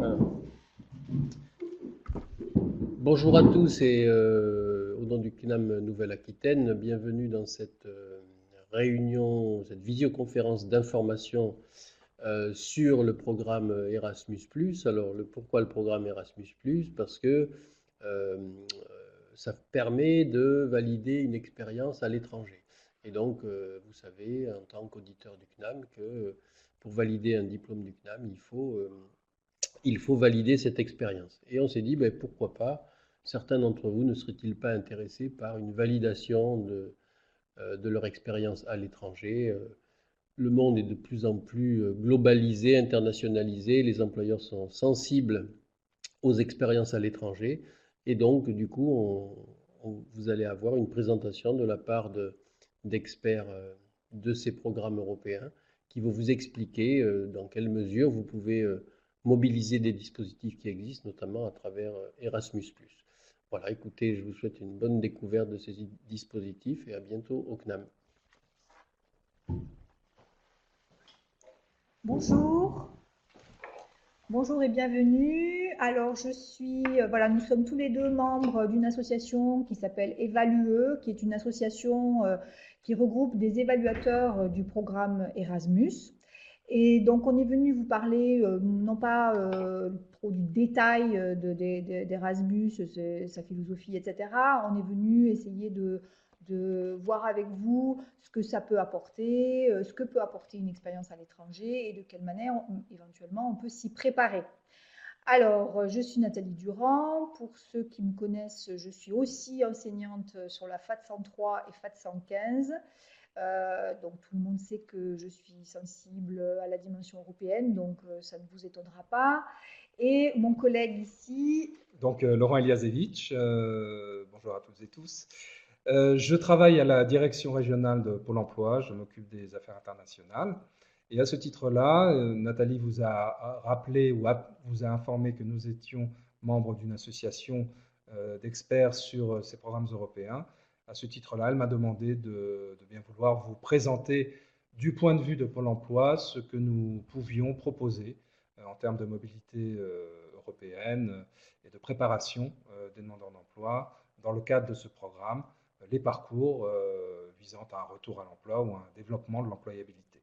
Alors, bonjour à tous et au nom du CNAM Nouvelle-Aquitaine, bienvenue dans cette réunion, cette visioconférence d'information sur le programme Erasmus+. Alors, pourquoi le programme Erasmus+? Parce que euh, ça permet de valider une expérience à l'étranger. Et donc, vous savez, en tant qu'auditeur du CNAM, que pour valider un diplôme du CNAM, il faut valider cette expérience. Et on s'est dit, ben, pourquoi pas, certains d'entre vous ne seraient-ils pas intéressés par une validation de leur expérience à l'étranger. Le monde est de plus en plus globalisé, internationalisé, les employeurs sont sensibles aux expériences à l'étranger, et donc du coup, vous allez avoir une présentation de la part d'experts de ces programmes européens qui vont vous expliquer dans quelle mesure vous pouvez mobiliser des dispositifs qui existent, notamment à travers Erasmus+. Voilà, écoutez, je vous souhaite une bonne découverte de ces dispositifs et à bientôt au CNAM. Bonjour, bonjour et bienvenue. Alors, voilà, nous sommes tous les deux membres d'une association qui s'appelle Evalue, qui est une association qui regroupe des évaluateurs du programme Erasmus. Et donc, on est venu vous parler, non pas trop du détail d'Erasmus, sa philosophie, etc. On est venu essayer de voir avec vous ce que ça peut apporter, ce que peut apporter une expérience à l'étranger et de quelle manière, éventuellement, on peut s'y préparer. Alors, je suis Nathalie Durand. Pour ceux qui me connaissent, je suis aussi enseignante sur la FAT 103 et FAT 115. Donc tout le monde sait que je suis sensible à la dimension européenne, donc ça ne vous étonnera pas. Et mon collègue ici. Donc Laurent Eliasevich, bonjour à toutes et tous. Je travaille à la direction régionale de Pôle emploi, je m'occupe des affaires internationales. Et à ce titre-là, Nathalie vous a rappelé ou vous a informé que nous étions membres d'une association d'experts sur ces programmes européens. À ce titre-là, elle m'a demandé de bien vouloir vous présenter du point de vue de Pôle emploi ce que nous pouvions proposer en termes de mobilité européenne et de préparation des demandeurs d'emploi dans le cadre de ce programme, les parcours visant à un retour à l'emploi ou à un développement de l'employabilité.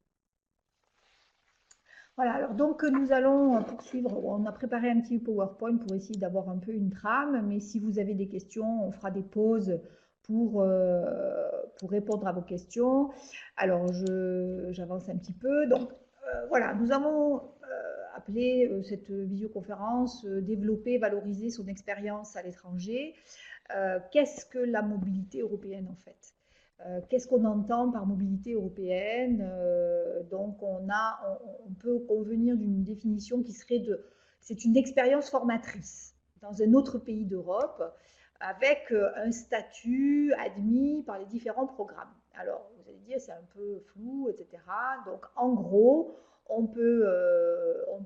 Voilà, alors donc nous allons poursuivre. On a préparé un petit PowerPoint pour essayer d'avoir un peu une trame, mais si vous avez des questions, on fera des pauses pour répondre à vos questions. Alors j'avance un petit peu. Donc voilà, nous avons appelé cette visioconférence Développer, valoriser son expérience à l'étranger. Qu'est-ce que la mobilité européenne en fait? Qu'est-ce qu'on entend par mobilité européenne? Donc, on peut convenir d'une définition qui serait c'est une expérience formatrice dans un autre pays d'Europe avec un statut admis par les différents programmes. Alors, vous allez dire, c'est un peu flou, etc. Donc, en gros, on peut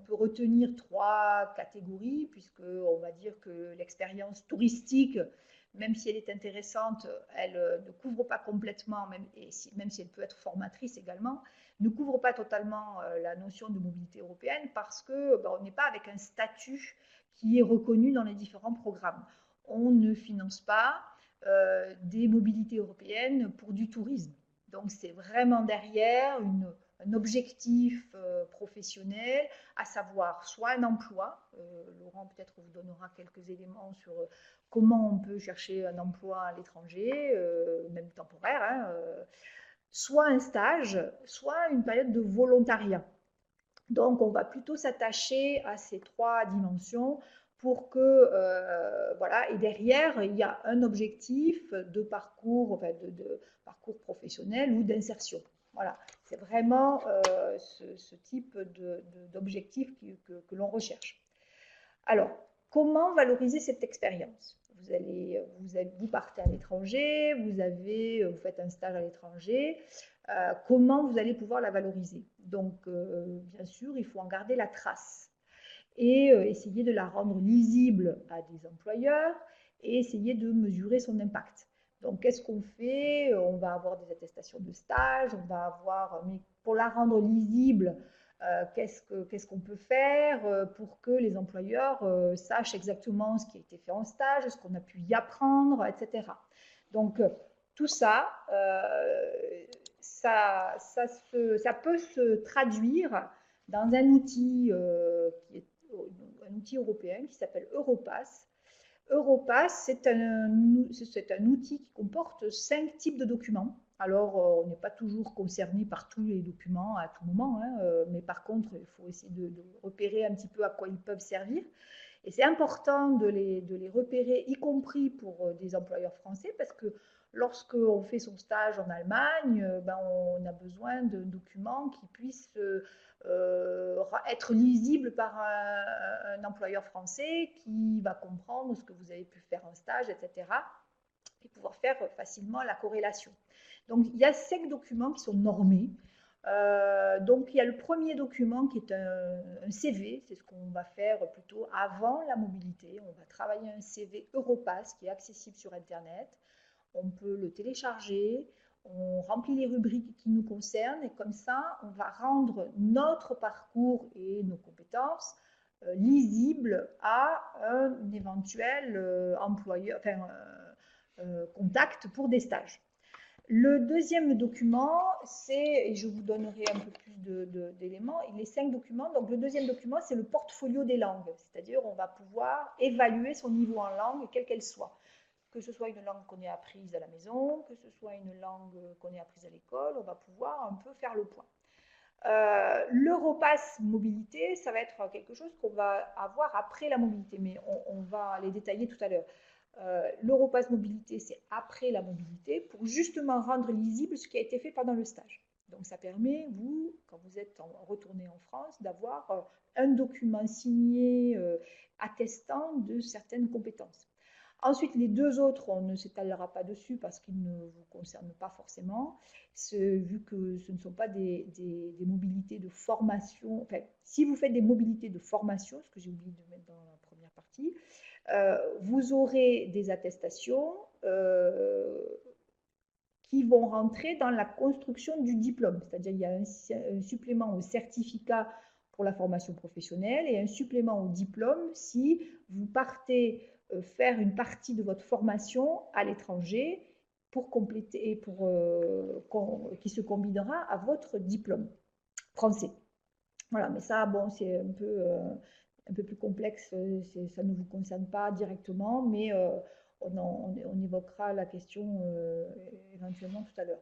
retenir trois catégories, puisqu'on va dire que l'expérience touristique, même si elle est intéressante, elle ne couvre pas complètement, même si elle peut être formatrice également, ne couvre pas totalement la notion de mobilité européenne parce qu'on n'est pas avec un statut qui est reconnu dans les différents programmes. On ne finance pas des mobilités européennes pour du tourisme. Donc c'est vraiment derrière un objectif professionnel, à savoir soit un emploi, Laurent peut-être vous donnera quelques éléments sur comment on peut chercher un emploi à l'étranger, même temporaire, hein, soit un stage, soit une période de volontariat. Donc, on va plutôt s'attacher à ces trois dimensions pour que, voilà, et derrière, il y a un objectif de parcours, enfin de parcours professionnel ou d'insertion. Voilà, c'est vraiment ce type d'objectif que l'on recherche. Alors, comment valoriser cette expérience? Vous partez à l'étranger, vous faites un stage à l'étranger. Comment vous allez pouvoir la valoriser? Donc, bien sûr, il faut en garder la trace et essayer de la rendre lisible à des employeurs et essayer de mesurer son impact. Donc, qu'est-ce qu'on fait? On va avoir des attestations de stage, mais pour la rendre lisible, qu'est-ce qu'on peut faire pour que les employeurs sachent exactement ce qui a été fait en stage, ce qu'on a pu y apprendre, etc. Donc, tout ça, ça peut se traduire dans un outil qui est un outil européen qui s'appelle Europass. Europass, c'est un outil qui comporte 5 types de documents. Alors, on n'est pas toujours concerné par tous les documents à tout moment, hein, mais par contre, il faut essayer de repérer un petit peu à quoi ils peuvent servir. Et c'est important de les repérer, y compris pour des employeurs français, parce que lorsqu'on fait son stage en Allemagne, ben, on a besoin de documents qui puissent être lisibles par un employeur français qui va comprendre ce que vous avez pu faire en stage, etc. Et pouvoir faire facilement la corrélation. Donc, il y a 5 documents qui sont normés. Donc, il y a le premier document qui est un CV, c'est ce qu'on va faire plutôt avant la mobilité. On va travailler un CV Europass qui est accessible sur Internet. On peut le télécharger, on remplit les rubriques qui nous concernent et comme ça, on va rendre notre parcours et nos compétences lisibles à un éventuel employeur, enfin, contact pour des stages. Le deuxième document, c'est, et je vous donnerai un peu plus d'éléments, les 5 documents. Donc, le deuxième document, c'est le portfolio des langues, c'est-à-dire on va pouvoir évaluer son niveau en langue, quelle qu'elle soit. Que ce soit une langue qu'on ait apprise à la maison, que ce soit une langue qu'on ait apprise à l'école, on va pouvoir un peu faire le point. L'Europass mobilité, ça va être quelque chose qu'on va avoir après la mobilité, mais on va les détailler tout à l'heure. L'Europass mobilité, c'est après la mobilité pour justement rendre lisible ce qui a été fait pendant le stage. Donc ça permet, vous, quand vous êtes retourné en France, d'avoir un document signé attestant de certaines compétences. Ensuite, les 2 autres, on ne s'étalera pas dessus parce qu'ils ne vous concernent pas forcément, vu que ce ne sont pas des mobilités de formation. Enfin, si vous faites des mobilités de formation, ce que j'ai oublié de mettre dans la première partie, vous aurez des attestations qui vont rentrer dans la construction du diplôme. C'est-à-dire qu'il y a un supplément au certificat pour la formation professionnelle et un supplément au diplôme si vous partez faire une partie de votre formation à l'étranger pour compléter et qui se combinera à votre diplôme français. Voilà, mais ça, bon, c'est un peu plus complexe, ça ne vous concerne pas directement, mais on évoquera la question éventuellement tout à l'heure.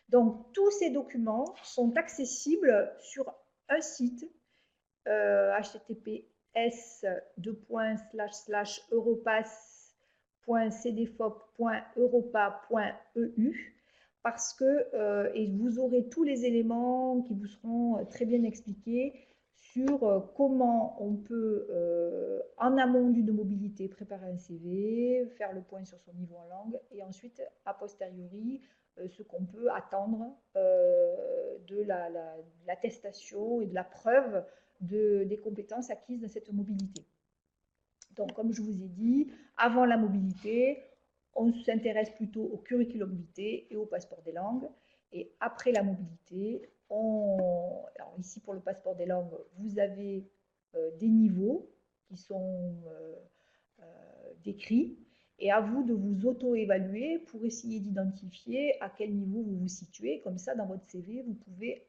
Donc, tous ces documents sont accessibles sur un site https://europass.cdfop.europa.eu parce que et vous aurez tous les éléments qui vous seront très bien expliqués sur comment on peut, en amont d'une mobilité, préparer un CV, faire le point sur son niveau en langue et ensuite, a posteriori, ce qu'on peut attendre de l'attestation et de la preuve des compétences acquises dans cette mobilité. Donc, comme je vous ai dit, avant la mobilité, on s'intéresse plutôt au curriculum vitae et au passeport des langues. Et après la mobilité, alors ici pour le passeport des langues, vous avez des niveaux qui sont décrits et à vous de vous auto-évaluer pour essayer d'identifier à quel niveau vous vous situez. Comme ça, dans votre CV, vous pouvez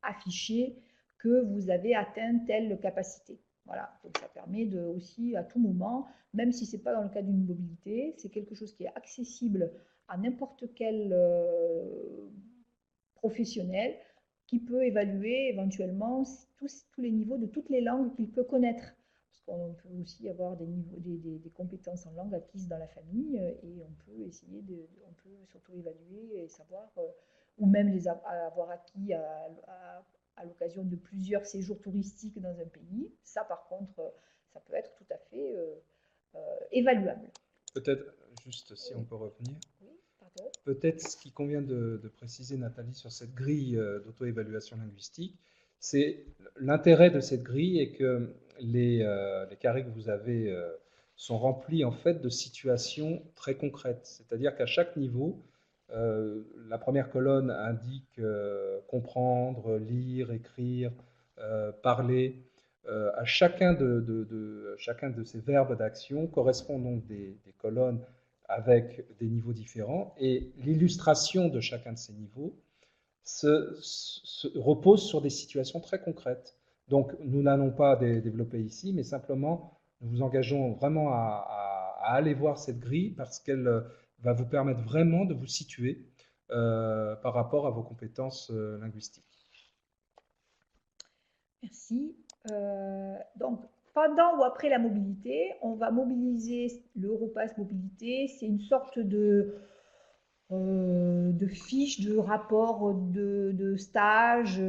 afficher que vous avez atteint telle capacité. Voilà, donc ça permet de aussi à tout moment, même si ce n'est pas dans le cadre d'une mobilité, c'est quelque chose qui est accessible à n'importe quel professionnel qui peut évaluer éventuellement tous les niveaux de toutes les langues qu'il peut connaître. Parce qu'on peut aussi avoir des compétences en langue acquises dans la famille et on peut essayer on peut s'auto-évaluer et savoir, ou même les avoir acquis à l'occasion de plusieurs séjours touristiques dans un pays. Ça, par contre, ça peut être tout à fait évaluable. Peut-être, juste si on peut revenir. Oui, pardon. Peut-être ce qui convient de préciser, Nathalie, sur cette grille d'auto-évaluation linguistique, c'est l'intérêt de cette grille est que les carrés que vous avez sont remplis en fait de situations très concrètes. C'est-à-dire qu'à chaque niveau, la première colonne indique comprendre, lire, écrire, parler à chacun de ces verbes d'action correspond donc des colonnes avec des niveaux différents, et l'illustration de chacun de ces niveaux repose sur des situations très concrètes. Donc nous n'allons pas développer ici, mais simplement nous vous engageons vraiment à aller voir cette grille, parce qu'elle va vous permettre vraiment de vous situer par rapport à vos compétences linguistiques. Merci. Donc, pendant ou après la mobilité, on va mobiliser l'Europass Mobilité. C'est une sorte de fiche, de rapport de stage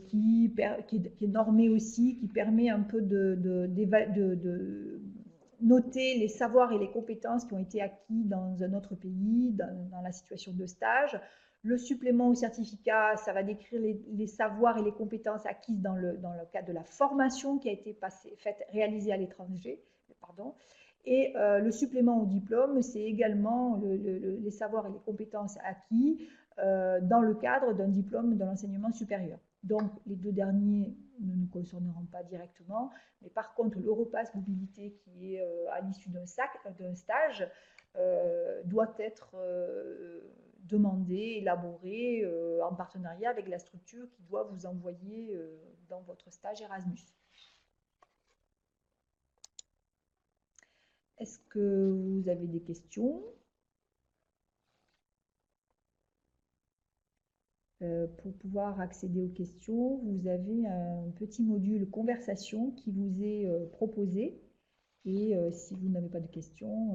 qui est normé aussi, qui permet un peu de noter les savoirs et les compétences qui ont été acquis dans un autre pays, dans la situation de stage. Le supplément au certificat, ça va décrire les savoirs et les compétences acquises dans le cadre de la formation qui a été réalisée à l'étranger. Et le supplément au diplôme, c'est également les savoirs et les compétences acquis dans le cadre d'un diplôme de l'enseignement supérieur. Donc, les deux derniers ne nous concerneront pas directement, mais par contre, l'Europass Mobilité, qui est à l'issue d'un stage, doit être demandé, élaboré en partenariat avec la structure qui doit vous envoyer dans votre stage Erasmus. Est-ce que vous avez des questions? Pour pouvoir accéder aux questions, vous avez un petit module conversation qui vous est proposé. Et si vous n'avez pas de questions,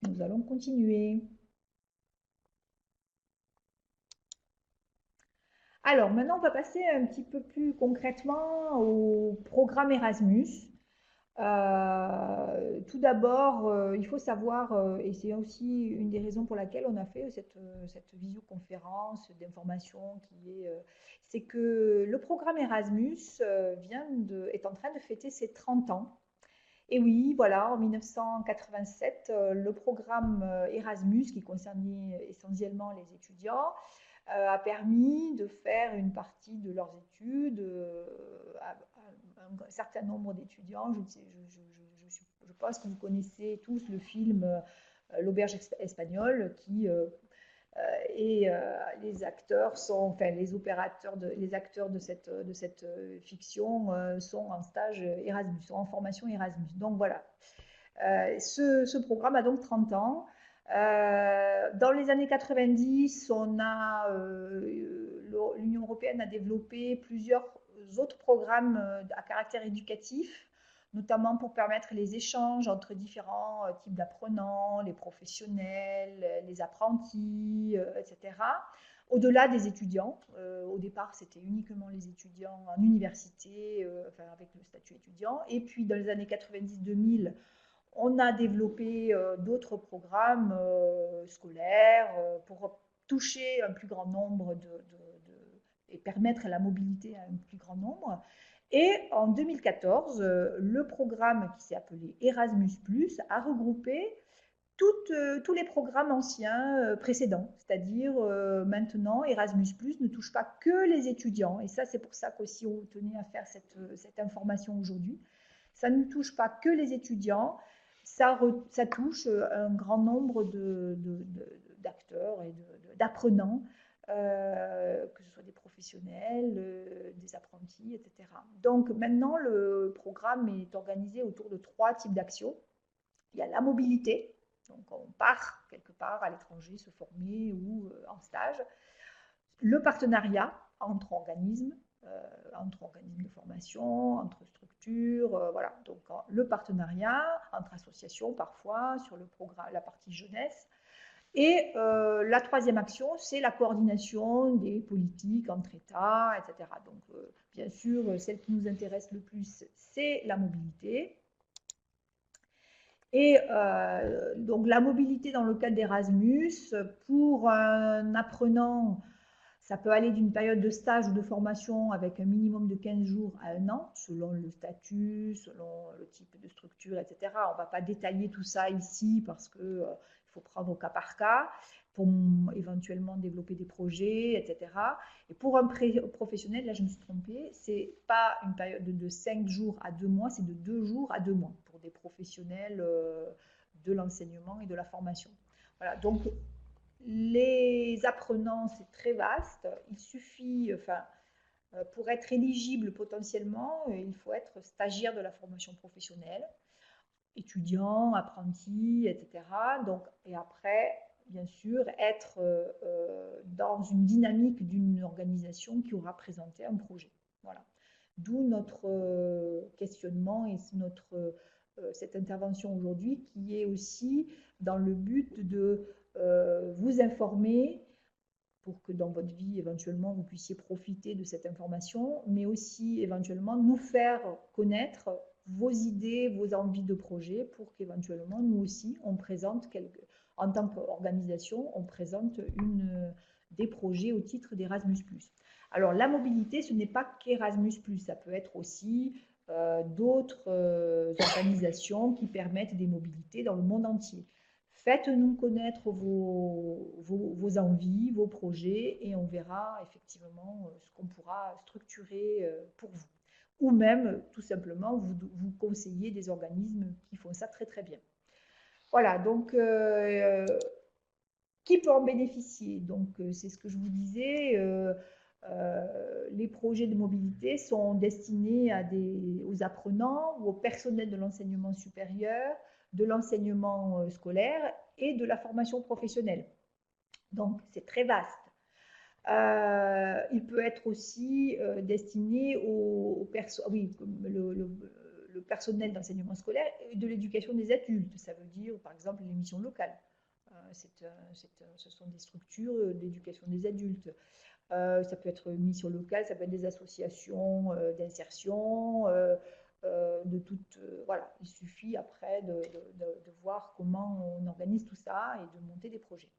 nous allons continuer. Alors, maintenant, on va passer un petit peu plus concrètement au programme Erasmus. Tout d'abord, il faut savoir, et c'est aussi une des raisons pour laquelle on a fait cette visioconférence d'information c'est que le programme Erasmus est en train de fêter ses 30 ans. Et oui, voilà, en 1987, le programme Erasmus, qui concernait essentiellement les étudiants, a permis de faire une partie de leurs études à un certain nombre d'étudiants. Je pense que vous connaissez tous le film L'auberge espagnole, et les acteurs les acteurs de cette fiction sont en stage Erasmus, sont en formation Erasmus. Donc voilà, ce programme a donc 30 ans. Dans les années 90, l'Union européenne a développé plusieurs autres programmes à caractère éducatif, notamment pour permettre les échanges entre différents types d'apprenants, les professionnels, les apprentis, etc. Au-delà des étudiants, au départ c'était uniquement les étudiants en université, avec le statut étudiant, et puis dans les années 90-2000, on a développé d'autres programmes scolaires pour toucher un plus grand nombre et permettre la mobilité à un plus grand nombre. Et en 2014, le programme qui s'est appelé Erasmus+, a regroupé tous les programmes anciens précédents. C'est-à-dire maintenant, Erasmus+, ne touche pas que les étudiants. Et ça, c'est pour ça qu'aussi on tenait à faire cette information aujourd'hui. Ça ne touche pas que les étudiants. Ça touche un grand nombre d'acteurs et d'apprenants, que ce soit des professionnels, des apprentis, etc. Donc maintenant, le programme est organisé autour de 3 types d'actions. Il y a la mobilité, donc on part quelque part à l'étranger se former ou en stage. Le partenariat entre organismes de formation, entre structures, voilà. Donc le partenariat entre associations parfois sur le programme, la partie jeunesse. Et la troisième action, c'est la coordination des politiques entre États, etc. Donc bien sûr, celle qui nous intéresse le plus, c'est la mobilité. Et donc la mobilité dans le cadre d'Erasmus, pour un apprenant, ça peut aller d'une période de stage ou de formation avec un minimum de 15 jours à 1 an, selon le statut, selon le type de structure, etc. On ne va pas détailler tout ça ici parce qu'il faut prendre au cas par cas. pour éventuellement développer des projets, etc. Et pour un professionnel, là je me suis trompée, c'est pas une période de 5 jours à 2 mois, c'est de 2 jours à 2 mois pour des professionnels de l'enseignement et de la formation. Voilà, donc les apprenants, c'est très vaste. Il suffit, enfin, pour être éligible potentiellement, il faut être stagiaire de la formation professionnelle, étudiant, apprenti, etc. Donc, et après, bien sûr, être dans une dynamique d'une organisation qui aura présenté un projet. Voilà. D'où notre questionnement et cette intervention aujourd'hui qui est aussi dans le but de vous informer pour que dans votre vie, éventuellement, vous puissiez profiter de cette information, mais aussi éventuellement nous faire connaître vos idées, vos envies de projet pour qu'éventuellement, nous aussi, on présente, en tant qu'organisation, on présente des projets au titre d'Erasmus+. Alors, la mobilité, ce n'est pas qu'Erasmus+, ça peut être aussi d'autres organisations qui permettent des mobilités dans le monde entier. Faites-nous connaître vos envies, vos projets, et on verra effectivement ce qu'on pourra structurer pour vous. Ou même, tout simplement, vous conseiller des organismes qui font ça très très bien. Voilà, donc, qui peut en bénéficier? Donc, c'est ce que je vous disais, les projets de mobilité sont destinés aux apprenants ou au personnel de l'enseignement supérieur, de l'enseignement scolaire et de la formation professionnelle. Donc, c'est très vaste. Il peut être aussi destiné le personnel d'enseignement scolaire et de l'éducation des adultes. Ça veut dire, par exemple, les missions locales. Ce sont des structures d'éducation des adultes. Ça peut être une mission locale, ça peut être des associations d'insertion, voilà. Il suffit après de voir comment on organise tout ça et de monter des projets.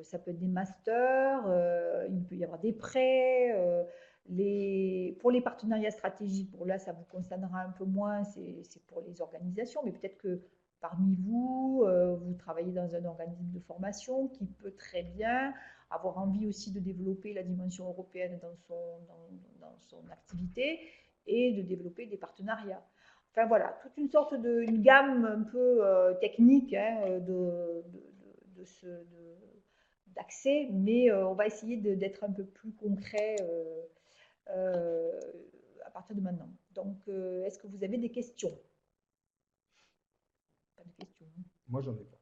Ça peut être des masters, il peut y avoir des prêts, pour les partenariats stratégiques, pour là ça vous concernera un peu moins, c'est pour les organisations, mais peut-être que parmi vous, vous travaillez dans un organisme de formation qui peut très bien avoir envie aussi de développer la dimension européenne dans son activité et de développer des partenariats. Enfin voilà, toute une gamme un peu technique hein, d'accès, mais on va essayer d'être un peu plus concret à partir de maintenant. Donc, est-ce que vous avez des questions? Pas de questions. Moi, j'en ai pas.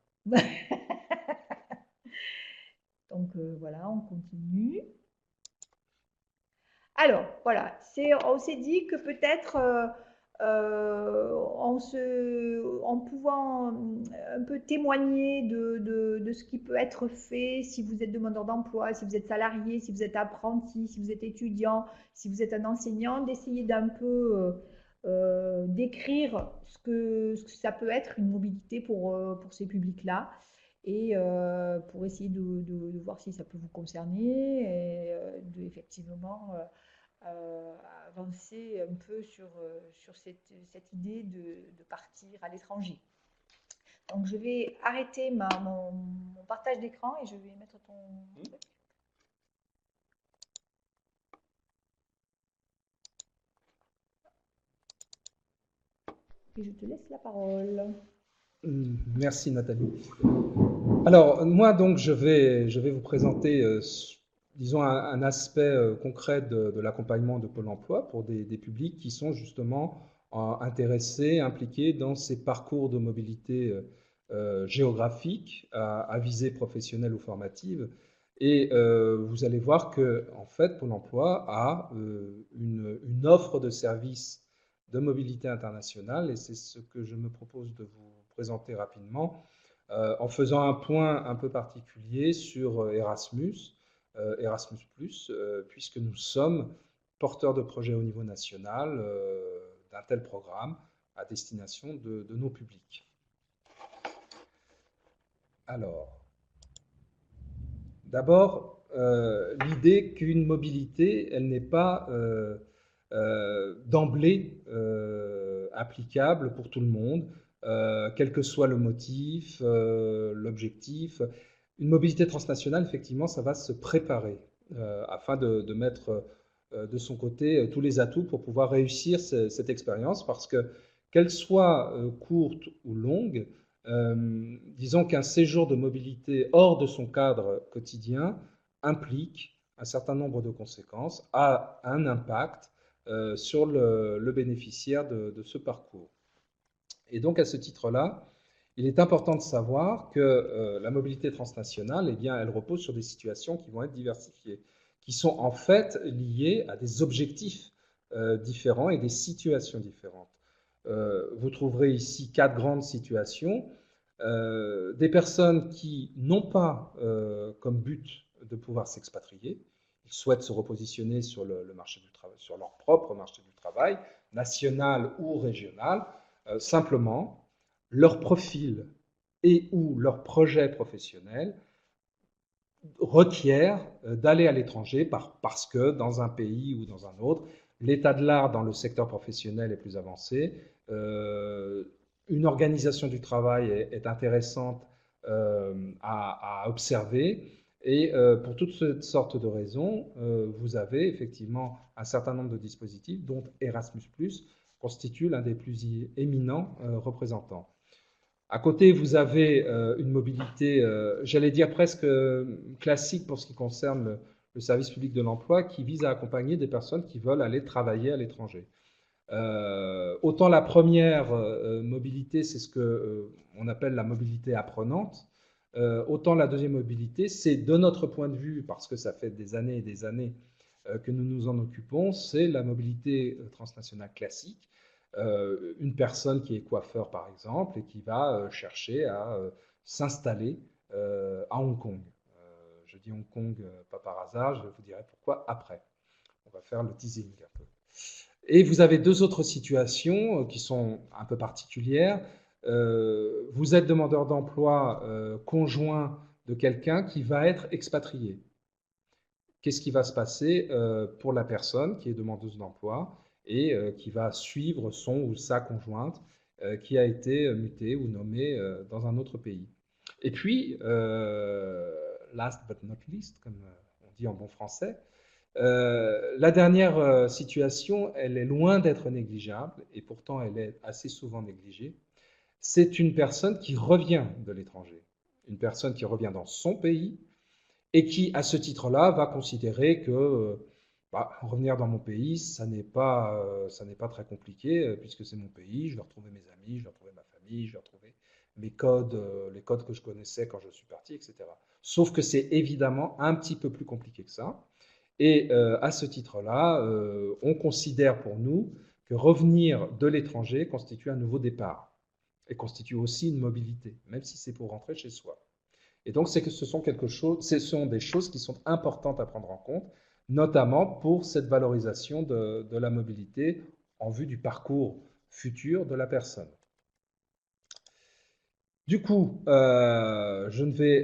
Donc, voilà, on continue. Alors, voilà, on s'est dit que peut-être en pouvant un peu témoigner de ce qui peut être fait si vous êtes demandeur d'emploi, si vous êtes salarié, si vous êtes apprenti, si vous êtes étudiant, si vous êtes un enseignant, d'essayer d'un peu décrire ce que ça peut être une mobilité pour ces publics-là et pour essayer de voir si ça peut vous concerner et effectivement avancer un peu sur cette idée de partir à l'étranger. Donc je vais arrêter mon partage d'écran et je vais mettre ton truc. Et je te laisse la parole. Merci Nathalie. Alors moi donc je vais vous présenter disons un aspect concret de l'accompagnement de Pôle emploi pour des publics qui sont justement intéressés, impliqués dans ces parcours de mobilité géographique à visée professionnelle ou formative. Et vous allez voir que en fait Pôle emploi a une offre de services de mobilité internationale et c'est ce que je me propose de vous présenter rapidement en faisant un point un peu particulier sur Erasmus, puisque nous sommes porteurs de projets au niveau national d'un tel programme à destination de nos publics. Alors, d'abord, l'idée qu'une mobilité, elle n'est pas d'emblée applicable pour tout le monde, quel que soit le motif, l'objectif. Une mobilité transnationale, effectivement, ça va se préparer afin de mettre de son côté tous les atouts pour pouvoir réussir cette expérience, parce que qu'elle soit courte ou longue, disons qu'un séjour de mobilité hors de son cadre quotidien implique un certain nombre de conséquences, a un impact sur le bénéficiaire de ce parcours. Et donc à ce titre-là, il est important de savoir que la mobilité transnationale, eh bien, elle repose sur des situations qui vont être diversifiées, qui sont en fait liées à des objectifs différents et des situations différentes. Vous trouverez ici 4 grandes situations. Des personnes qui n'ont pas comme but de pouvoir s'expatrier, ils souhaitent se repositionner sur le marché du travail, sur leur propre marché du travail, national ou régional, simplement leur profil et ou leur projet professionnel requiert d'aller à l'étranger parce que dans un pays ou dans un autre, l'état de l'art dans le secteur professionnel est plus avancé, une organisation du travail est intéressante à observer, et pour toutes sortes de raisons, vous avez effectivement un certain nombre de dispositifs dont Erasmus+ constitue l'un des plus éminents représentants. À côté, vous avez une mobilité, j'allais dire presque classique pour ce qui concerne le service public de l'emploi, qui vise à accompagner des personnes qui veulent aller travailler à l'étranger. Autant la première mobilité, c'est ce qu'on appelle la mobilité apprenante, autant la deuxième mobilité, c'est de notre point de vue, parce que ça fait des années et des années que nous nous en occupons, c'est la mobilité transnationale classique. Une personne qui est coiffeur, par exemple, et qui va chercher à s'installer à Hong Kong. Je dis Hong Kong pas par hasard, je vous dirai pourquoi après. On va faire le teasing un peu. Et vous avez 2 autres situations qui sont un peu particulières. Vous êtes demandeur d'emploi conjoint de quelqu'un qui va être expatrié. Qu'est-ce qui va se passer pour la personne qui est demandeuse d'emploi et qui va suivre son ou sa conjointe qui a été mutée ou nommée dans un autre pays. Et puis, last but not least, comme on dit en bon français, la dernière situation, elle est loin d'être négligeable, et pourtant elle est assez souvent négligée. C'est une personne qui revient de l'étranger, une personne qui revient dans son pays, et qui, à ce titre-là, va considérer que revenir dans mon pays, ça n'est pas très compliqué, puisque c'est mon pays, je vais retrouver mes amis, je vais retrouver ma famille, je vais retrouver mes codes, les codes que je connaissais quand je suis parti, etc. Sauf que c'est évidemment un petit peu plus compliqué que ça. Et à ce titre-là, on considère pour nous que revenir de l'étranger constitue un nouveau départ et constitue aussi une mobilité, même si c'est pour rentrer chez soi. Et donc, c'est que ce sont des choses qui sont importantes à prendre en compte, notamment pour cette valorisation de la mobilité en vue du parcours futur de la personne. Du coup, je ne vais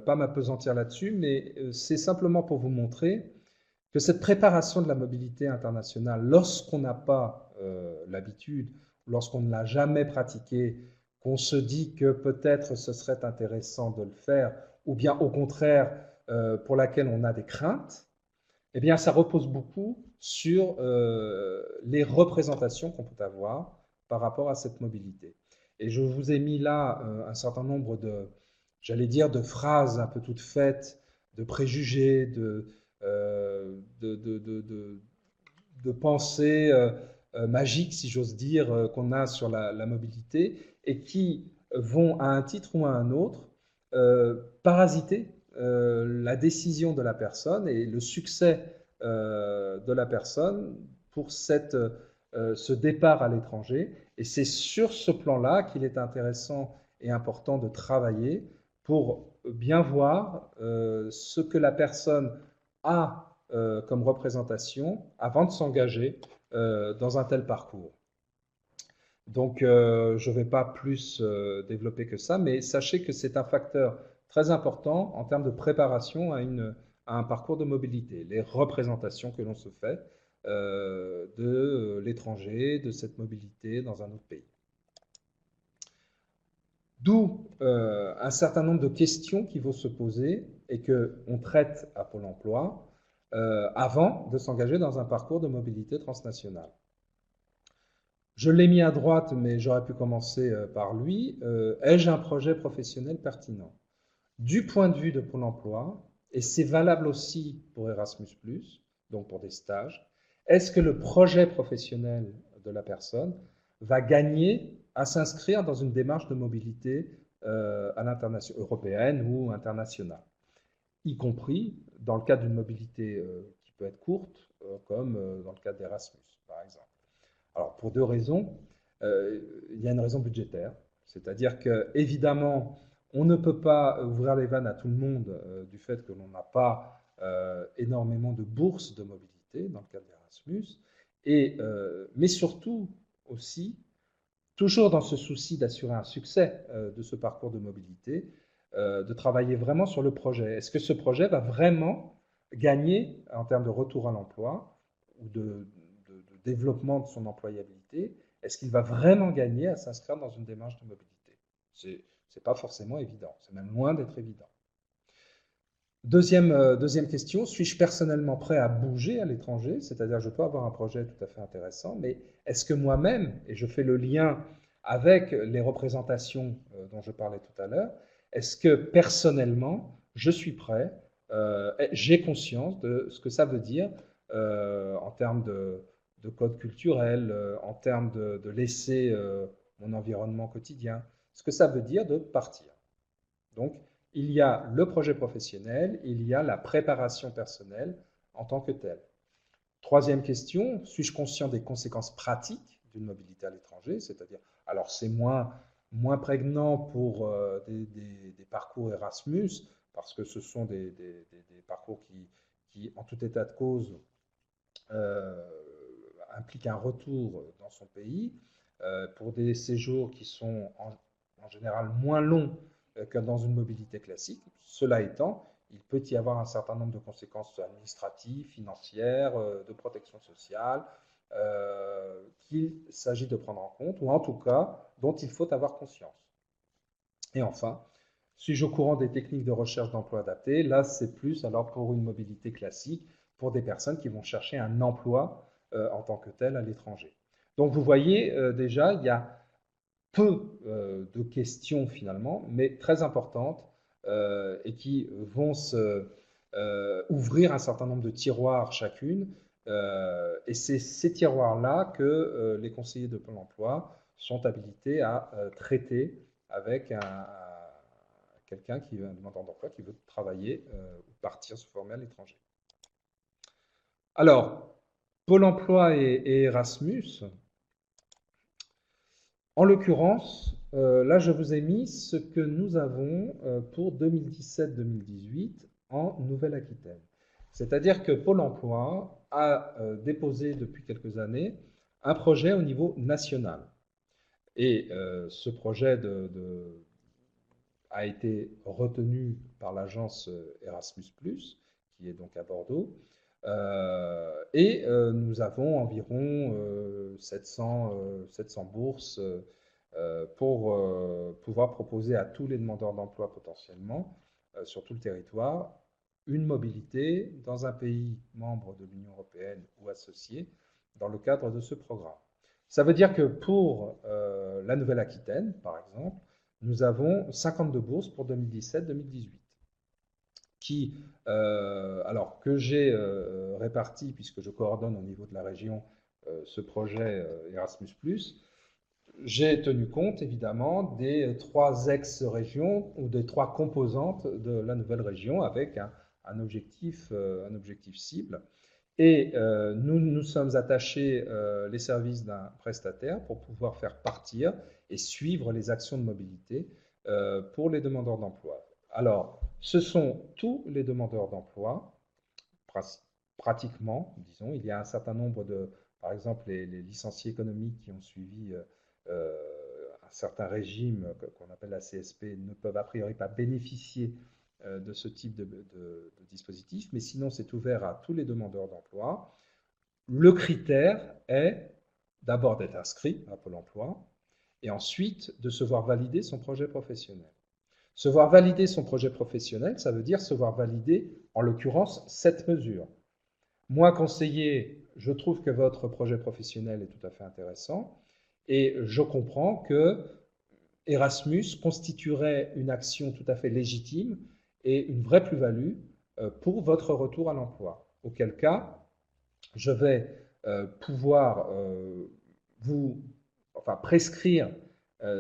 pas m'appesantir là-dessus, mais c'est simplement pour vous montrer que cette préparation de la mobilité internationale, lorsqu'on n'a pas l'habitude, lorsqu'on ne l'a jamais pratiquée, qu'on se dit que peut-être ce serait intéressant de le faire, ou bien au contraire pour laquelle on a des craintes, eh bien ça repose beaucoup sur les représentations qu'on peut avoir par rapport à cette mobilité. Et je vous ai mis là un certain nombre j'allais dire, de phrases un peu toutes faites, de préjugés, de pensées magiques, si j'ose dire, qu'on a sur la mobilité, et qui vont, à un titre ou à un autre, parasiter la décision de la personne et le succès de la personne pour ce départ à l'étranger. Et c'est sur ce plan-là qu'il est intéressant et important de travailler pour bien voir ce que la personne a comme représentation avant de s'engager dans un tel parcours. Donc, je ne vais pas plus développer que ça, mais sachez que c'est un facteur très important en termes de préparation à un parcours de mobilité, les représentations que l'on se fait de l'étranger, de cette mobilité dans un autre pays. D'où un certain nombre de questions qui vont se poser et qu'on traite à Pôle emploi avant de s'engager dans un parcours de mobilité transnationale. Je l'ai mis à droite, mais j'aurais pu commencer par lui. Ai-je un projet professionnel pertinent? Du point de vue de Pôle emploi, et c'est valable aussi pour Erasmus+, donc pour des stages, est-ce que le projet professionnel de la personne va gagner à s'inscrire dans une démarche de mobilité à l'international, européenne ou internationale, y compris dans le cadre d'une mobilité qui peut être courte, comme dans le cadre d'Erasmus, par exemple. Alors, pour deux raisons. Il y a une raison budgétaire, c'est-à-dire que, évidemment, on ne peut pas ouvrir les vannes à tout le monde du fait que l'on n'a pas énormément de bourses de mobilité dans le cadre d'Erasmus, mais surtout aussi, toujours dans ce souci d'assurer un succès de ce parcours de mobilité, de travailler vraiment sur le projet. Est-ce que ce projet va vraiment gagner en termes de retour à l'emploi ou de développement de son employabilité? Est-ce qu'il va vraiment gagner à s'inscrire dans une démarche de mobilité? Ce n'est pas forcément évident, c'est même loin d'être évident. Deuxième question, suis-je personnellement prêt à bouger à l'étranger? C'est-à-dire, je peux avoir un projet tout à fait intéressant, mais est-ce que moi-même, et je fais le lien avec les représentations dont je parlais tout à l'heure, est-ce que personnellement, je suis prêt, j'ai conscience de ce que ça veut dire en termes de code culturel, en termes de laisser mon environnement quotidien, ce que ça veut dire de partir. Donc, il y a le projet professionnel, il y a la préparation personnelle en tant que telle. Troisième question, suis-je conscient des conséquences pratiques d'une mobilité à l'étranger? C'est-à-dire, alors c'est moins prégnant pour des parcours Erasmus, parce que ce sont des parcours qui, en tout état de cause, impliquent un retour dans son pays, pour des séjours qui sont en général moins longs que dans une mobilité classique. Cela étant, il peut y avoir un certain nombre de conséquences administratives, financières, de protection sociale, qu'il s'agit de prendre en compte, ou en tout cas dont il faut avoir conscience. Et enfin, suis-je au courant des techniques de recherche d'emploi adaptées? Là, c'est plus alors pour une mobilité classique, pour des personnes qui vont chercher un emploi en tant que tel à l'étranger. Donc vous voyez déjà, il y a peu de questions finalement, mais très importantes et qui vont ouvrir un certain nombre de tiroirs chacune. Et c'est ces tiroirs-là que les conseillers de Pôle emploi sont habilités à traiter avec quelqu'un qui est un demandeur d'emploi qui veut travailler ou partir se former à l'étranger. Alors, Pôle emploi et Erasmus, en l'occurrence, là, je vous ai mis ce que nous avons pour 2017-2018 en Nouvelle-Aquitaine. C'est-à-dire que Pôle emploi a déposé depuis quelques années un projet au niveau national. Et ce projet a été retenu par l'agence Erasmus+, qui est donc à Bordeaux. Nous avons environ 700 bourses pour pouvoir proposer à tous les demandeurs d'emploi potentiellement sur tout le territoire une mobilité dans un pays membre de l'Union européenne ou associé dans le cadre de ce programme. Ça veut dire que pour la Nouvelle-Aquitaine, par exemple, nous avons 52 bourses pour 2017-2018 que j'ai réparti, puisque je coordonne au niveau de la région ce projet Erasmus+, j'ai tenu compte évidemment des 3 ex-régions ou des 3 composantes de la nouvelle région avec un objectif cible. Et nous nous sommes attachés les services d'un prestataire pour pouvoir faire partir et suivre les actions de mobilité pour les demandeurs d'emploi. Alors, ce sont tous les demandeurs d'emploi, pratiquement, disons. Il y a un certain nombre par exemple, les licenciés économiques qui ont suivi un certain régime qu'on appelle la CSP ne peuvent a priori pas bénéficier de ce type de dispositif, mais sinon c'est ouvert à tous les demandeurs d'emploi. Le critère est d'abord d'être inscrit à Pôle emploi et ensuite de se voir valider son projet professionnel. Se voir valider son projet professionnel, ça veut dire se voir valider, en l'occurrence, cette mesure. Moi, conseiller, je trouve que votre projet professionnel est tout à fait intéressant et je comprends que Erasmus constituerait une action tout à fait légitime et une vraie plus-value pour votre retour à l'emploi. Auquel cas, je vais pouvoir vous prescrire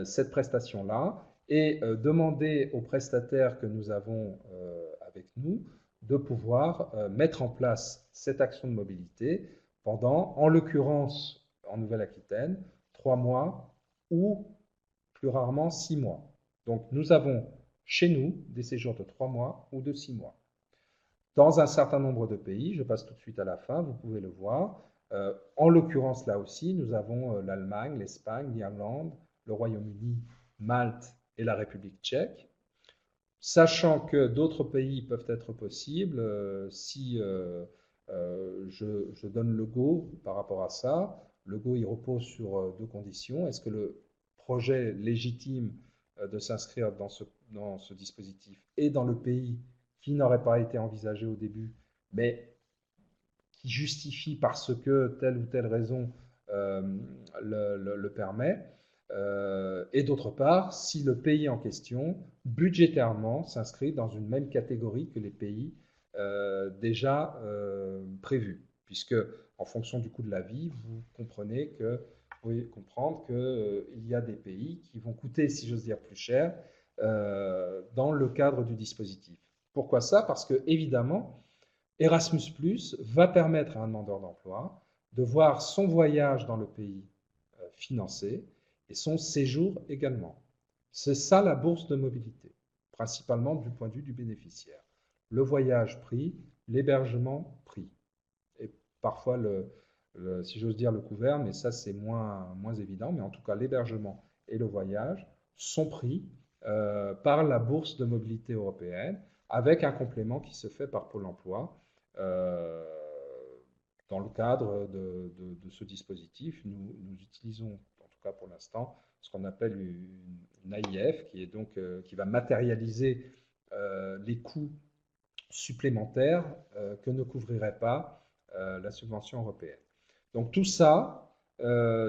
cette prestation-là et demander aux prestataires que nous avons avec nous de pouvoir mettre en place cette action de mobilité pendant, en l'occurrence en Nouvelle-Aquitaine, 3 mois ou plus rarement 6 mois. Donc nous avons chez nous des séjours de 3 mois ou de 6 mois. Dans un certain nombre de pays, je passe tout de suite à la fin, vous pouvez le voir, en l'occurrence là aussi, nous avons l'Allemagne, l'Espagne, l'Irlande, le Royaume-Uni, Malte et la République tchèque. Sachant que d'autres pays peuvent être possibles, si je donne le go par rapport à ça, le go il repose sur 2 conditions. Est-ce que le projet légitime de s'inscrire dans ce dispositif est dans le pays qui n'aurait pas été envisagé au début, mais qui justifie parce que telle ou telle raison le permet. Et d'autre part, si le pays en question, budgétairement, s'inscrit dans une même catégorie que les pays déjà prévus. Puisque, en fonction du coût de la vie, vous pouvez comprendre qu'il y a des pays qui vont coûter, si j'ose dire, plus cher dans le cadre du dispositif. Pourquoi ça? Parce que, évidemment, Erasmus+ va permettre à un demandeur d'emploi de voir son voyage dans le pays financé et son séjour également. C'est ça la bourse de mobilité, principalement du point de vue du bénéficiaire. Le voyage pris, l'hébergement pris. Et parfois, si j'ose dire, le couvert, mais ça c'est moins évident, mais en tout cas l'hébergement et le voyage sont pris par la bourse de mobilité européenne, avec un complément qui se fait par Pôle emploi. Dans le cadre de ce dispositif, nous utilisons, en tout cas pour l'instant, ce qu'on appelle une AIF, qui va matérialiser les coûts supplémentaires que ne couvrirait pas la subvention européenne. Donc tout ça,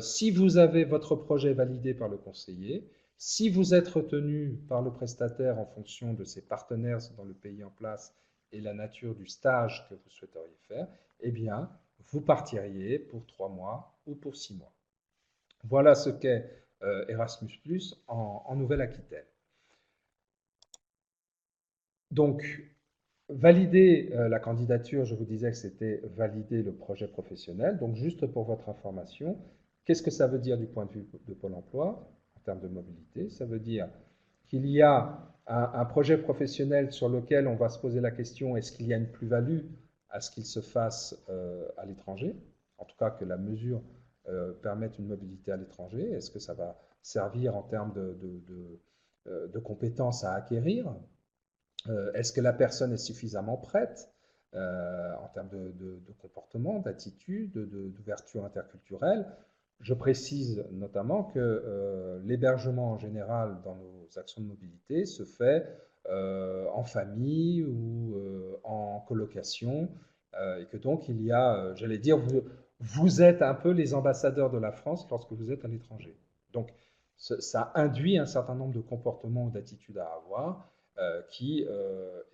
si vous avez votre projet validé par le conseiller, si vous êtes retenu par le prestataire en fonction de ses partenaires dans le pays en place et la nature du stage que vous souhaiteriez faire, eh bien, vous partiriez pour 3 mois ou pour 6 mois. Voilà ce qu'est Erasmus+ en Nouvelle-Aquitaine. Donc, valider la candidature, je vous disais que c'était valider le projet professionnel. Donc, juste pour votre information, qu'est-ce que ça veut dire du point de vue de Pôle emploi en termes de mobilité? Ça veut dire qu'il y a un projet professionnel sur lequel on va se poser la question, est-ce qu'il y a une plus-value à ce qu'il se fasse à l'étranger? En tout cas, que la mesure permette une mobilité à l'étranger. Est-ce que ça va servir en termes de compétences à acquérir? Est-ce que la personne est suffisamment prête en termes de comportement, d'attitude, d'ouverture interculturelle? Je précise notamment que l'hébergement en général dans nos actions de mobilité se fait en famille ou en colocation et que donc il y a, j'allais dire, vous êtes un peu les ambassadeurs de la France lorsque vous êtes à l'étranger. Donc ça induit un certain nombre de comportements ou d'attitudes à avoir qui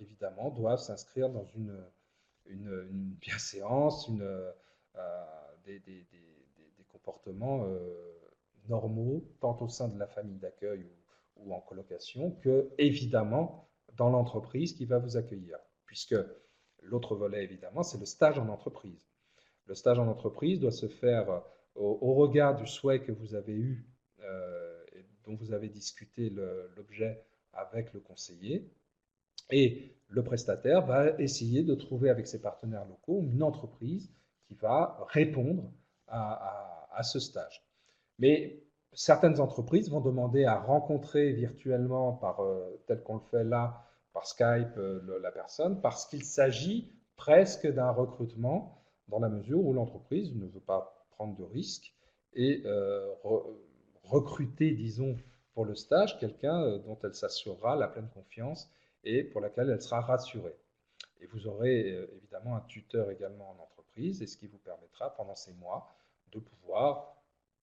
évidemment doivent s'inscrire dans une bienséance, des comportements normaux, tant au sein de la famille d'accueil ou en colocation, que évidemment dans l'entreprise qui va vous accueillir. Puisque l'autre volet, évidemment, c'est le stage en entreprise. Le stage en entreprise doit se faire au regard du souhait que vous avez eu et dont vous avez discuté l'objet avec le conseiller. Et le prestataire va essayer de trouver avec ses partenaires locaux une entreprise qui va répondre à ce stage. Mais certaines entreprises vont demander à rencontrer virtuellement, tel qu'on le fait là, par Skype, la personne, parce qu'il s'agit presque d'un recrutement dans la mesure où l'entreprise ne veut pas prendre de risques et recruter, disons, pour le stage, quelqu'un dont elle s'assurera la pleine confiance et pour laquelle elle sera rassurée. Et vous aurez évidemment un tuteur également en entreprise, et ce qui vous permettra pendant ces mois de pouvoir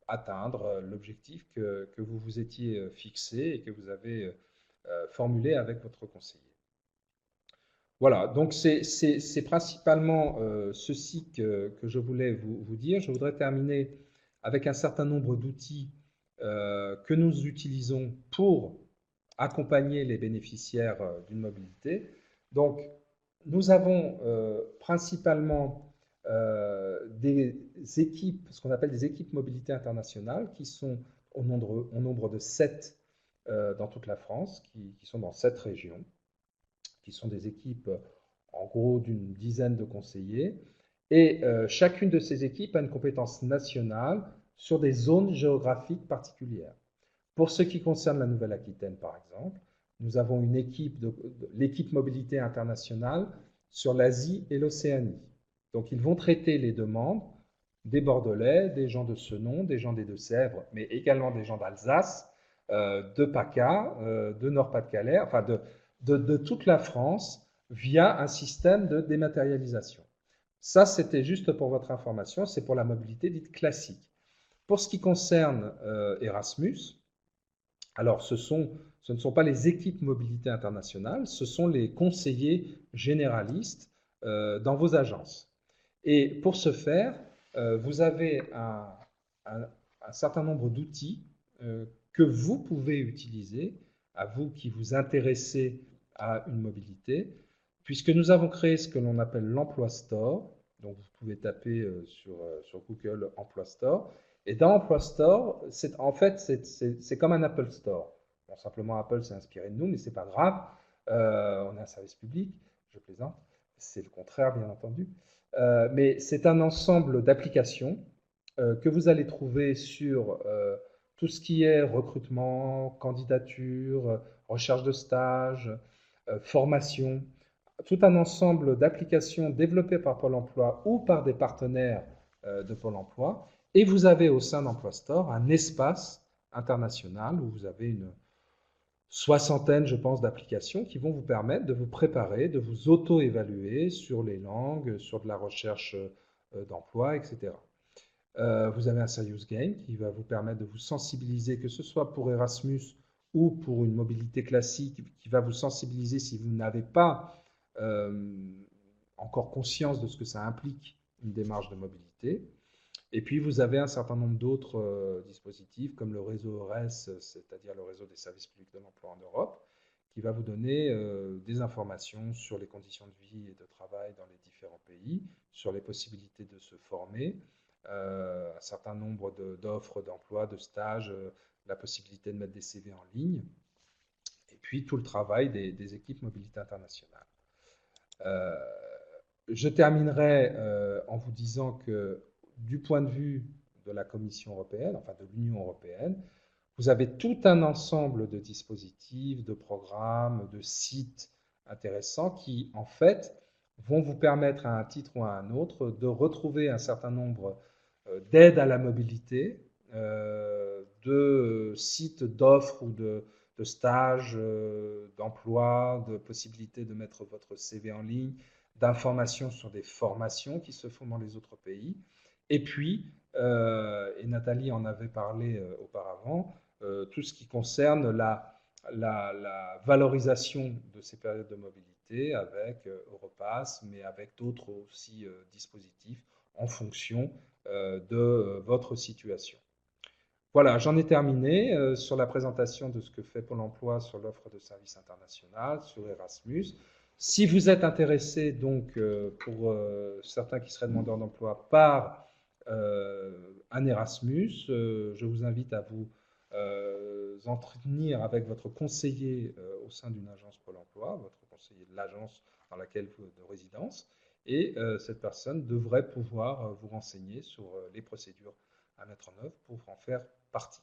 atteindre l'objectif que vous vous étiez fixé et que vous avez formulé avec votre conseiller. Voilà, donc c'est principalement ceci que je voulais vous dire. Je voudrais terminer avec un certain nombre d'outils que nous utilisons pour accompagner les bénéficiaires d'une mobilité. Donc, nous avons principalement des équipes, ce qu'on appelle des équipes mobilité internationale, qui sont au nombre de 7 dans toute la France, qui sont dans 7 régions, qui sont des équipes en gros d'une dizaine de conseillers. Et chacune de ces équipes a une compétence nationale sur des zones géographiques particulières. Pour ce qui concerne la Nouvelle-Aquitaine, par exemple, nous avons une équipe, l'équipe mobilité internationale sur l'Asie et l'Océanie. Donc, ils vont traiter les demandes des Bordelais, des gens de Senon, des gens des Deux-Sèvres, mais également des gens d'Alsace, de PACA, de Nord-Pas-de-Calais, enfin de toute la France, via un système de dématérialisation. Ça, c'était juste pour votre information, c'est pour la mobilité dite classique. Pour ce qui concerne Erasmus, alors ce ne sont pas les équipes mobilité internationale, ce sont les conseillers généralistes dans vos agences. Et pour ce faire, vous avez un certain nombre d'outils que vous pouvez utiliser, à vous qui vous intéressez à une mobilité, puisque nous avons créé ce que l'on appelle l'Emploi Store. Donc vous pouvez taper sur Google Emploi Store. Et dans Emploi Store, en fait, c'est comme un Apple Store. Bon, simplement, Apple s'est inspiré de nous, mais ce n'est pas grave. On est un service public, je plaisante. C'est le contraire, bien entendu. Mais c'est un ensemble d'applications que vous allez trouver sur tout ce qui est recrutement, candidature, recherche de stage, formation, tout un ensemble d'applications développées par Pôle emploi ou par des partenaires de Pôle emploi. Et vous avez au sein d'Emploi Store un espace international où vous avez une soixantaine, je pense, d'applications qui vont vous permettre de vous préparer, de vous auto-évaluer sur les langues, sur de la recherche d'emploi, etc. Vous avez un Serious Game qui va vous permettre de vous sensibiliser, que ce soit pour Erasmus ou pour une mobilité classique, qui va vous sensibiliser si vous n'avez pas encore conscience de ce que ça implique, une démarche de mobilité. Et puis, vous avez un certain nombre d'autres dispositifs, comme le réseau EURES, c'est-à-dire le réseau des services publics de l'emploi en Europe, qui va vous donner des informations sur les conditions de vie et de travail dans les différents pays, sur les possibilités de se former, un certain nombre d'offres d'emploi, de stages, la possibilité de mettre des CV en ligne, et puis tout le travail des équipes mobilité internationale. Je terminerai en vous disant que du point de vue de la Commission européenne, enfin de l'Union européenne, vous avez tout un ensemble de dispositifs, de programmes, de sites intéressants qui, en fait, vont vous permettre à un titre ou à un autre de retrouver un certain nombre d'aides à la mobilité, de sites d'offres ou de stages, d'emplois, de possibilités de mettre votre CV en ligne, d'informations sur des formations qui se font dans les autres pays. Et puis, et Nathalie en avait parlé auparavant, tout ce qui concerne la valorisation de ces périodes de mobilité avec Europass, mais avec d'autres aussi dispositifs en fonction de votre situation. Voilà, j'en ai terminé sur la présentation de ce que fait Pôle emploi sur l'offre de services international, sur Erasmus. Si vous êtes intéressé, donc, pour certains qui seraient demandeurs d'emploi, par un Erasmus, je vous invite à vous entretenir avec votre conseiller au sein d'une agence Pôle emploi, votre conseiller de l'agence dans laquelle vous de résidence, et cette personne devrait pouvoir vous renseigner sur les procédures à mettre en œuvre pour en faire partie.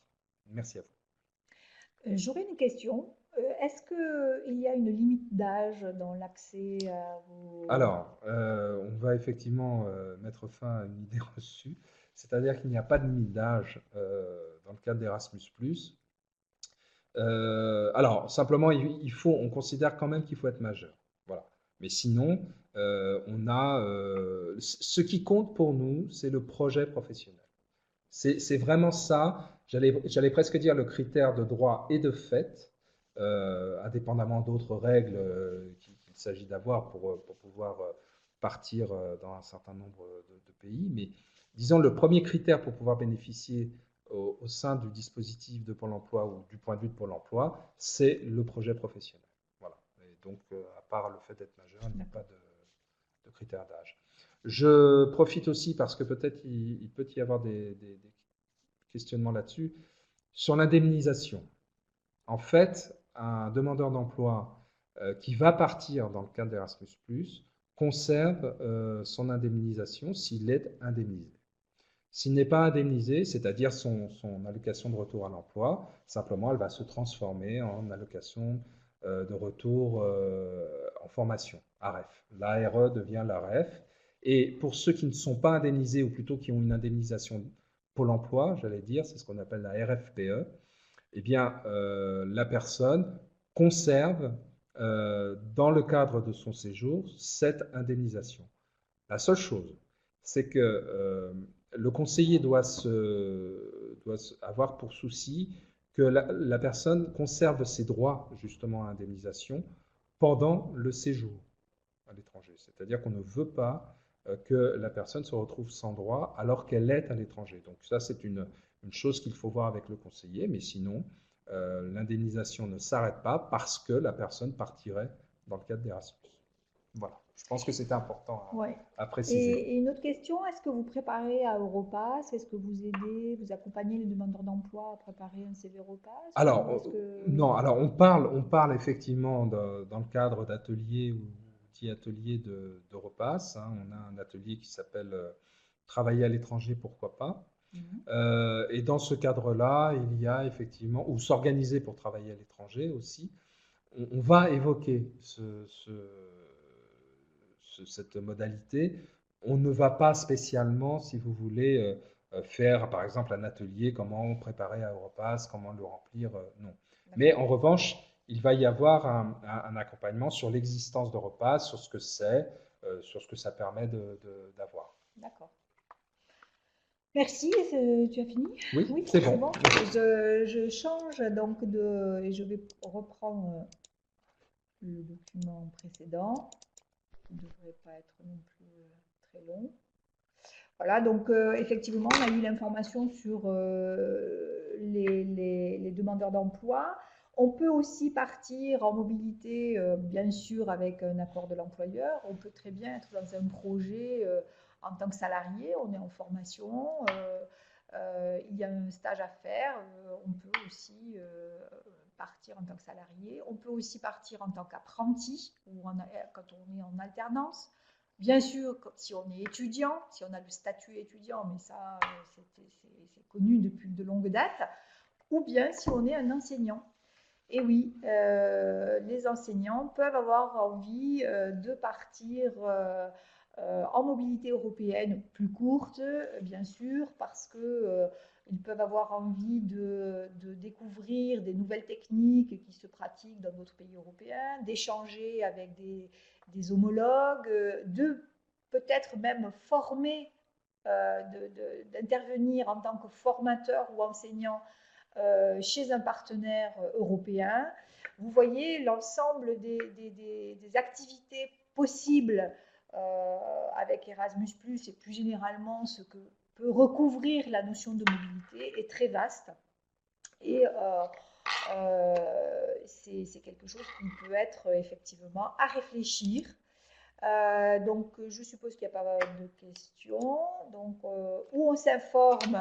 Merci à vous. J'aurais une question. Est-ce qu'il y a une limite d'âge dans l'accès à vos... Alors, on va effectivement mettre fin à une idée reçue, c'est-à-dire qu'il n'y a pas de limite d'âge dans le cadre d'Erasmus+. Alors, simplement, on considère quand même qu'il faut être majeur. Voilà. Mais sinon, ce qui compte pour nous, c'est le projet professionnel. C'est vraiment ça, j'allais presque dire le critère de droit et de fait, indépendamment d'autres règles qu'il s'agit d'avoir pour pouvoir partir dans un certain nombre de pays. Mais disons, le premier critère pour pouvoir bénéficier au sein du dispositif de Pôle emploi ou du point de vue de Pôle emploi, c'est le projet professionnel. Voilà. Et donc, à part le fait d'être majeur, il n'y a pas de critère d'âge. Je profite aussi parce que peut-être il peut y avoir des questionnements là-dessus, sur l'indemnisation. En fait, un demandeur d'emploi qui va partir dans le cadre d'Erasmus+, conserve son indemnisation s'il est indemnisé. S'il n'est pas indemnisé, c'est-à-dire son allocation de retour à l'emploi, simplement elle va se transformer en allocation de retour en formation, AREF. L'ARE devient l'AREF. Et pour ceux qui ne sont pas indemnisés, ou plutôt qui ont une indemnisation Pôle emploi, j'allais dire, c'est ce qu'on appelle la RFPE, eh bien, la personne conserve, dans le cadre de son séjour, cette indemnisation. La seule chose, c'est que le conseiller doit avoir pour souci que la personne conserve ses droits justement à indemnisation pendant le séjour à l'étranger. C'est-à-dire qu'on ne veut pas que la personne se retrouve sans droit alors qu'elle est à l'étranger. Donc ça, c'est une chose qu'il faut voir avec le conseiller, mais sinon, l'indemnisation ne s'arrête pas parce que la personne partirait dans le cadre d'Erasmus. Voilà, je pense que c'était important à préciser. Et une autre question, est-ce que vous préparez à Europass? Est-ce que vous aidez, vous accompagnez les demandeurs d'emploi à préparer un CV Europass? Alors, non, alors on parle effectivement dans le cadre d'ateliers ou d'ateliers d'Europass. Hein. On a un atelier qui s'appelle Travailler à l'étranger, pourquoi pas. Et dans ce cadre-là, il y a effectivement, ou s'organiser pour travailler à l'étranger aussi, on va évoquer cette modalité. On ne va pas spécialement, si vous voulez, faire par exemple un atelier, comment préparer à Europass, comment le remplir, non. Mais en revanche, il va y avoir un accompagnement sur l'existence d'Europass, sur ce que c'est, sur ce que ça permet d'avoir. D'accord. Merci, tu as fini? Oui, c'est bon. Je change donc et je vais reprendre le document précédent, qui ne devrait pas être non plus très long. Voilà, donc effectivement, on a eu l'information sur les demandeurs d'emploi. On peut aussi partir en mobilité, bien sûr, avec un accord de l'employeur. On peut très bien être dans un projet en tant que salarié, on est en formation, il y a un stage à faire. On peut aussi partir en tant que salarié. On peut aussi partir en tant qu'apprenti ou quand on est en alternance. Bien sûr, si on est étudiant, si on a le statut étudiant, mais ça, c'est connu depuis de longues dates, ou bien si on est un enseignant. Et oui, les enseignants peuvent avoir envie de partir en mobilité européenne plus courte, bien sûr, parce que ils peuvent avoir envie de découvrir des nouvelles techniques qui se pratiquent dans d'autres pays européens, d'échanger avec des homologues, de peut-être même former, d'intervenir en tant que formateur ou enseignant chez un partenaire européen. Vous voyez l'ensemble des activités possibles avec Erasmus+, et plus généralement ce que peut recouvrir la notion de mobilité est très vaste. Et c'est quelque chose qui peut être effectivement à réfléchir. Donc, je suppose qu'il n'y a pas de questions. Donc, où on s'informe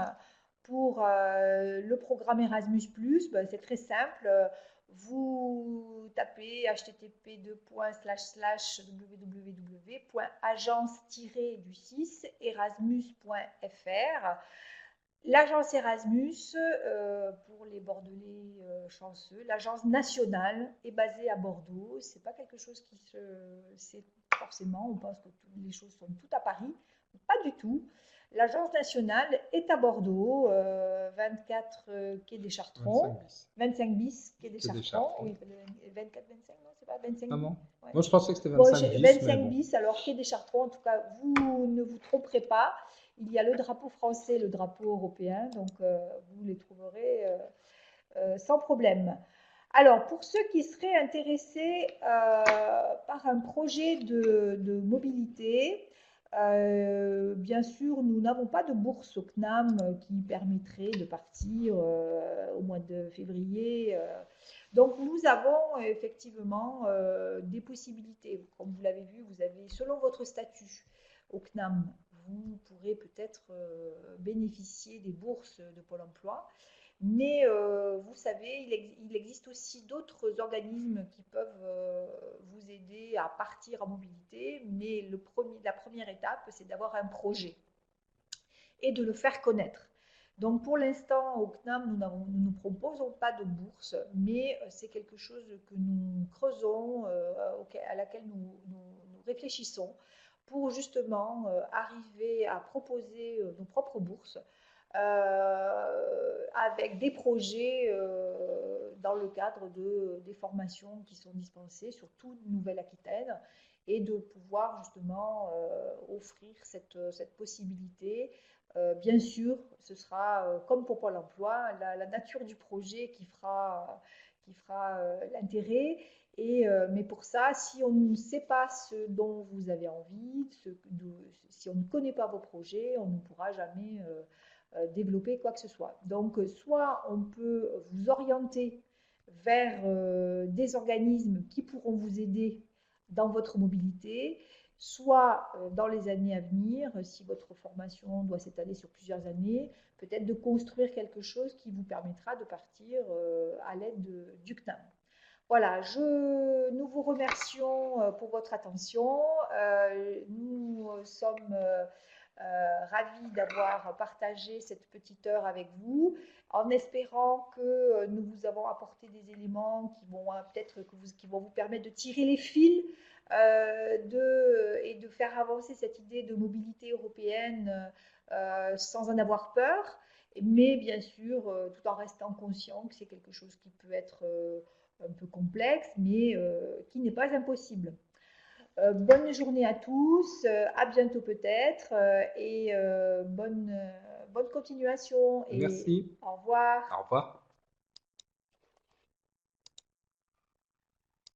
pour le programme Erasmus+, ben, c'est très simple. Vous tapez http://www.agence-erasmus.fr. L'agence Erasmus, pour les Bordelais chanceux, l'agence nationale est basée à Bordeaux. C'est pas quelque chose qui c'est forcément, on pense que les choses sont toutes à Paris. Pas du tout. L'agence nationale est à Bordeaux, 24 quai des Chartrons, 25 bis quai des Chartrons. Oui, 24, 25, non, c'est pas 25 Ah bis. bon? Ouais. Moi, je pensais que c'était Bon, 25 bis, 25 mais bon. bis, alors quai des Chartrons, en tout cas, vous ne vous tromperez pas. Il y a le drapeau français, le drapeau européen, donc vous les trouverez sans problème. Alors, pour ceux qui seraient intéressés par un projet de mobilité, bien sûr, nous n'avons pas de bourse au CNAM qui permettrait de partir au mois de février. Donc, nous avons effectivement des possibilités. Comme vous l'avez vu, vous avez, selon votre statut au CNAM, vous pourrez peut-être bénéficier des bourses de Pôle emploi. Mais vous savez, il existe aussi d'autres organismes qui peuvent vous aider à partir en mobilité. Mais la première étape, c'est d'avoir un projet et de le faire connaître. Donc pour l'instant, au CNAM, nous ne proposons pas de bourse, mais c'est quelque chose que nous creusons, à laquelle nous réfléchissons pour justement arriver à proposer nos propres bourses avec des projets dans le cadre des formations qui sont dispensées sur toute Nouvelle-Aquitaine et de pouvoir justement offrir cette possibilité. Bien sûr, ce sera comme pour Pôle emploi, la nature du projet qui fera l'intérêt. Mais pour ça, si on ne sait pas ce dont vous avez envie, si on ne connaît pas vos projets, on ne pourra jamais développer quoi que ce soit. Donc, soit on peut vous orienter vers des organismes qui pourront vous aider dans votre mobilité, soit dans les années à venir, si votre formation doit s'étaler sur plusieurs années, peut-être de construire quelque chose qui vous permettra de partir à l'aide du CNAM. Voilà, nous vous remercions pour votre attention. Nous sommes ravis d'avoir partagé cette petite heure avec vous, en espérant que nous vous avons apporté des éléments qui vont peut-être qui vont vous permettre de tirer les fils et de faire avancer cette idée de mobilité européenne sans en avoir peur, mais bien sûr tout en restant conscient que c'est quelque chose qui peut être un peu complexe, mais qui n'est pas impossible. Bonne journée à tous, à bientôt peut-être, et bonne continuation. Et merci. au revoir. Au revoir.